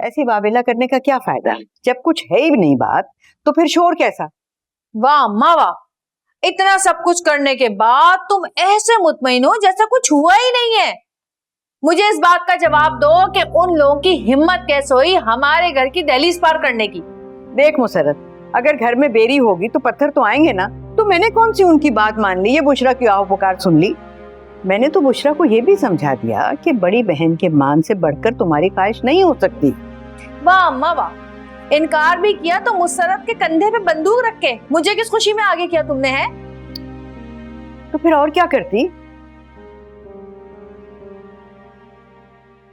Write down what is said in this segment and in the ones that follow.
ऐसी वावेला करने का क्या फायदा? जब कुछ है ही नहीं बात तो फिर शोर कैसा? वाह अम्मा वाह, इतना सब कुछ करने के बाद तुम ऐसे मुतमईन हो जैसा कुछ हुआ ही नहीं है। मुझे इस बात का जवाब दो कि उन लोगों की हिम्मत कैसे हुई हमारे घर की दहलीज पार करने की। देख मुसरत, अगर घर में बेरी होगी तो पत्थर तो आएंगे ना। तो मैंने कौन सी उनकी बात मान ली, ये बुशरा की आओ पुकार सुन ली? मैंने तो बुशरा को ये भी समझा दिया कि बड़ी बहन के मान से बढ़कर तुम्हारी ख्वाहिश नहीं हो सकती। वाह अम्मा वाह, इनकार भी किया तो मुसरत के कंधे पे बंदूक रख के मुझे किस खुशी में आगे किया तुमने है? तो फिर और क्या करती?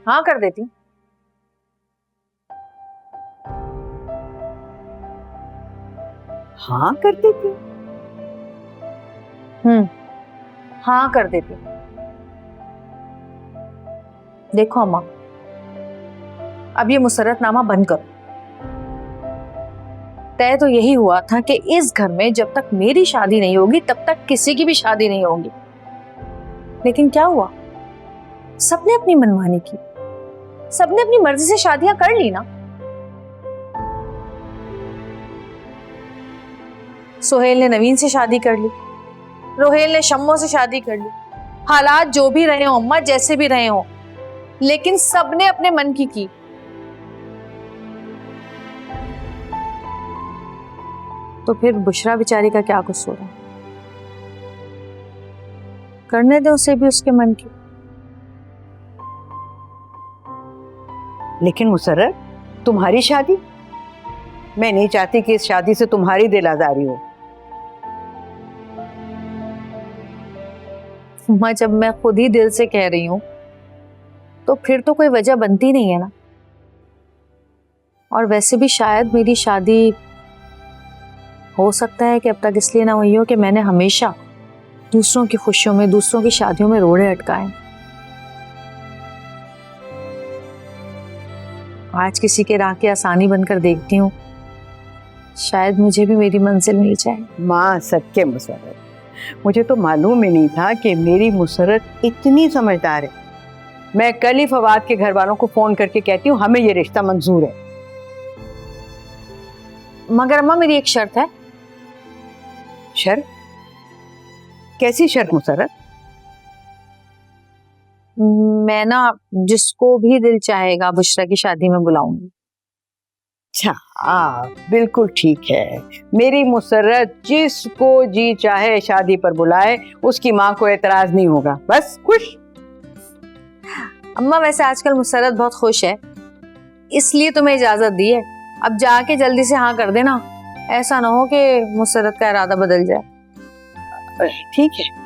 हाँ कर देती। हाँ कर देती? हाँ कर देती। देखो अम्मा, अब ये मुसरतनामा बंद करो। तय तो यही हुआ था कि इस घर में जब तक मेरी शादी नहीं होगी तब तक किसी की भी शादी नहीं होगी। लेकिन क्या हुआ, सबने अपनी मनमानी की, सबने अपनी मर्जी से शादियां कर ली ना। सुहेल ने नवीन से शादी कर ली, रोहेल ने शम्मो से शादी कर ली। हालात जो भी रहे हो अम्मा, जैसे भी रहे हो, लेकिन सबने अपने मन की। तो फिर बुशरा बेचारी का क्या कसूर है? करने दे उसे भी उसके मन की। लेकिन मुसर्रत, तुम्हारी शादी? मैं नहीं चाहती कि इस शादी से तुम्हारी दिल आजारी हो। अम्मा, जब मैं खुद ही दिल से कह रही हूं तो फिर तो कोई वजह बनती नहीं है ना। और वैसे भी शायद मेरी शादी हो सकता है कि अब तक इसलिए ना हुई हो कि मैंने हमेशा दूसरों की खुशियों में, दूसरों की शादियों में रोड़े अटकाए। आज किसी के राह की आसानी बनकर देखती हूँ, शायद मुझे भी मेरी मंजिल मिल जाए। माँ सच्चे मुसर्रत, मुझे तो मालूम ही नहीं था कि मेरी मुसर्रत इतनी समझदार है। मैं कल ही फवाद के घर वालों को फोन करके कहती हूँ हमें ये रिश्ता मंजूर है। मगर अम्मा मेरी एक शर्त है। शर्त? कैसी शर्त मुसर्रत? मैं ना जिसको भी दिल चाहेगा बुशरा की शादी में बुलाऊंगी। अच्छा, बिल्कुल ठीक है। मेरी मुसर्रत जिसको जी चाहे शादी पर बुलाए, उसकी माँ को एतराज नहीं होगा। बस खुश? अम्मा वैसे आजकल मुसर्रत बहुत खुश है, इसलिए तुम्हें इजाजत दी है। अब जाके जल्दी से हाँ कर देना, ऐसा ना हो कि मुसर्रत का इरादा बदल जाए। ठीक है।